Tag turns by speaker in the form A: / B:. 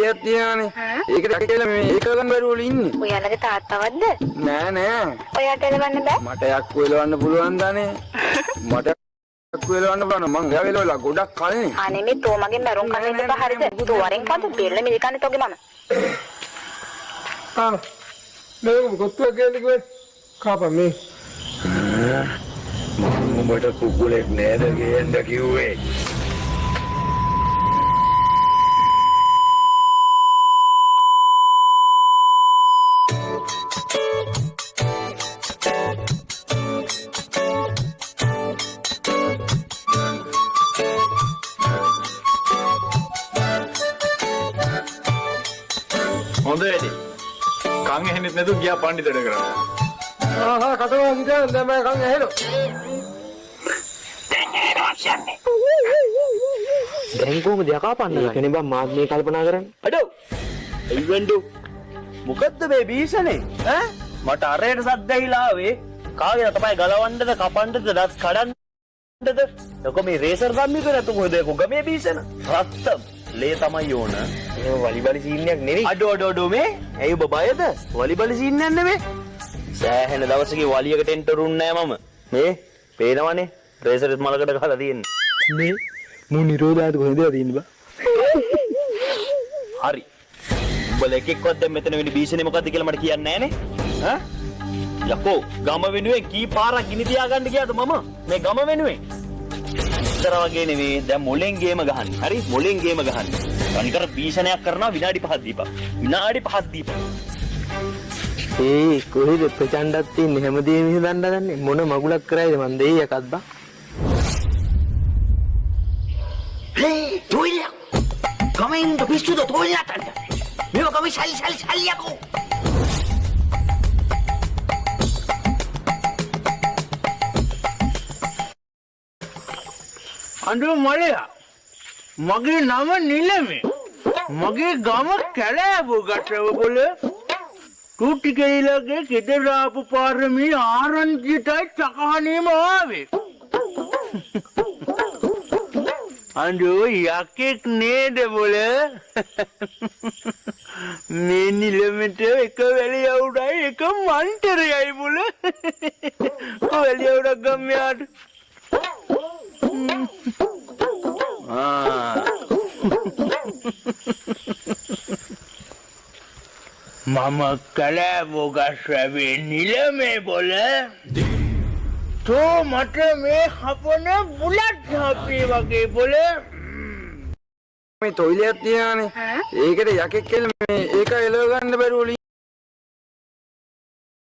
A: toilet තියානේ. ඒකට කියලා මේ ඒක ගන්න බැරුවල ඉන්නේ.
B: ඔයාලගේ තාත්තවත්ද?
A: නෑ නෑ.
B: ඔයාට එලවන්න බෑ?
A: මට යක්කු එලවන්න පුළුවන් දනේ. මට යක්කු එලවන්න බලන්න මං එයා එලවලා ගොඩක් කල්නේ.
B: අනේ මේ තෝ මගෙන් මරුන් කන්න ඉන්න හරිද? තෝ වරෙන් කන්ද බෙල්ල මිදිකන්නේ තෝගේ මම.
A: මේක කොත්තුවක් කියන්නේ කිව්වේ කාපා මේ. මට කුකුලෙක් නේද ගේන්න කිව්වේ.
C: හොඳ වැඩි. කන් ඇහෙන්නෙත් නැතුව ගියා පඬිතුඩ කරන්න.
A: කටවා ගියා දැන් මම කන් ඇහෙනවා.
D: දැන් කොහොමද යකා පන්න ගන්නේ බං මාත් මේ කල්පනා කරන්නේ.
E: අඩෝ එයිවන්ඩු මොකද්ද මේ බීසනේ ඈ මට අරයට සද්ද ඇහිලා ආවේ කාගේ තමයි ගලවන්නද කපන්නද දත් කඩන්නද ලොකෝ මේ රේසර් ගම්මික නැතු කොහෙද ගමේ බීසන රත්තම් ලේ තමයි ඕන
D: ඒ වලිබලි සීන් එකක් නෙවෙයි.
E: අඩෝ මේ ඇයි ඔබ බයද වලිබලි සීන් එකක් නෙමෙයි සෑහෙන දවසකේ වලියකට එන්ටරුන් නෑ මම මේ පේනවනේ රේසර් මලකට ගහලා තියෙන්නේ
D: මේ මු නිරෝධාද කොහෙද තියෙන්නේ බා.
E: හරි උඹලා එකෙක්වත් දැන් මෙතන වෙන්නේ බීසනේ මොකද්ද කියලා මට කියන්නේ නෑනේ ඈ යකෝ ගම වෙනුවෙන් කී පාරක් ගිනි තියාගන්න ගියාද මම මේ ගම වෙනුවෙන් ඉතර වගේ නෙවෙයි දැන් මොලෙන් ගේම ගහන්නේ හරි මොලෙන් ගේම ගහන්නේ අනිකර බීසනයක් කරනවා විනාඩි 5ක් දීපන් විනාඩි 5ක් දීපන්
D: ඒ කොහෙද ප්‍රචණ්ඩක් තියෙන්නේ හැමදේම හිතන්න ගන්නේ මොන මගුලක් කරයිද මන් දෙයි එකක් බා.
E: Hei, toilet! Kami ang pisto do toilet anda. Memo kami sali ako.
F: අඳු මලයා මගේ නම නිලමේ මගේ ගම කැලෑව ගටව බොල ටූටි කෙයිලගේ ගෙදර ආපු පාරමී ආරංචියටයි චකහණේම ආවේ අඳු යකෙක් නේද බොල මේ නිලමෙට එක වැලියවුඩයි එක මන්තරයයි බොල වැලියවුඩක් ගම්මයාට මම කලෑවෝ ගස්වැවේ නිලමේ බොල තෝ මට මේ හපන බුලත් හපේ වගේ බොල
A: මේ toilet තියානේ. ඒකට යකෙක් කියලා මේ ඒක එලව ගන්න බැරුවල